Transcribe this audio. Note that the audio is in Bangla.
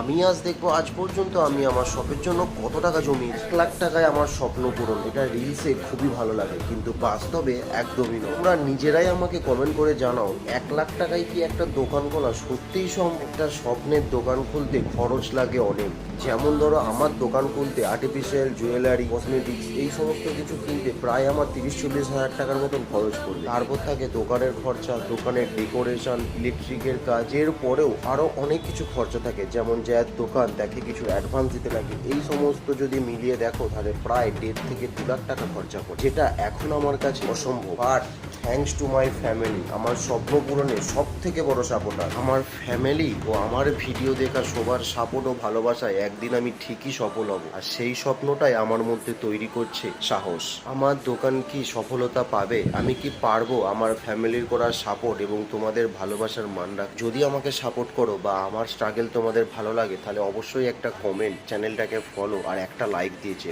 আমি আজ দেখবো আজ পর্যন্ত আমি আমার শপের জন্য কত টাকা জমি 1 লাখ টাকায় আমার স্বপ্ন পূরণ। এটা রিলসে খুবই ভালো লাগে, কিন্তু বাস্তবে একদমই নয়। তোমরা নিজেরাই আমাকে কমেন্ট করে জানাও, 1 লাখ টাকায় কি একটা দোকান খোলা সত্যিই সম্ভব? একটা স্বপ্নের দোকান খুলতে খরচ লাগে অনেক। যেমন ধরো, আমার দোকান খুলতে আর্টিফিশিয়াল জুয়েলারি, কসমেটিক্স এই সমস্ত কিছু কিনতে প্রায় আমার 30-40 হাজার টাকার মতন খরচ পড়বে। তারপর থাকে দোকানের খরচা, দোকানের ডেকোরেশন, ইলেকট্রিকের কাজের পরেও আরও অনেক কিছু খরচা থাকে, যেমন যার দোকান তাকে কিছু অ্যাডভান্স দিতে লাগে। এই সমস্ত যদি মিলিয়ে দেখো তাহলে প্রায় 1.5 থেকে 2 লাখ টাকা খরচা পড়ে, যেটা এখন আমার কাছে অসম্ভব। আর থ্যাঙ্কস টু মাই ফ্যামিলি, আমার স্বপ্ন পূরণে সব থেকে বড় সাপোর্টার আমার ফ্যামিলি। ও আমার ভিডিও দেখা সবার সাপোর্ট ও ভালোবাসায় একদিন আমি ঠিকই সফল হব, আর সেই স্বপ্নটাই আমার মধ্যে তৈরি করছে সাহস। আমার দোকান কি সফলতা পাবে? আমি কি পারবো আমার ফ্যামিলির করার সাপোর্ট এবং তোমাদের ভালোবাসার মান রাখ? যদি আমাকে সাপোর্ট করো বা আমার স্ট্রাগল তোমাদের ভালো লাগে, তাহলে অবশ্যই একটা কমেন্ট, চ্যানেলটাকে ফলো আর একটা লাইক দিয়েছে।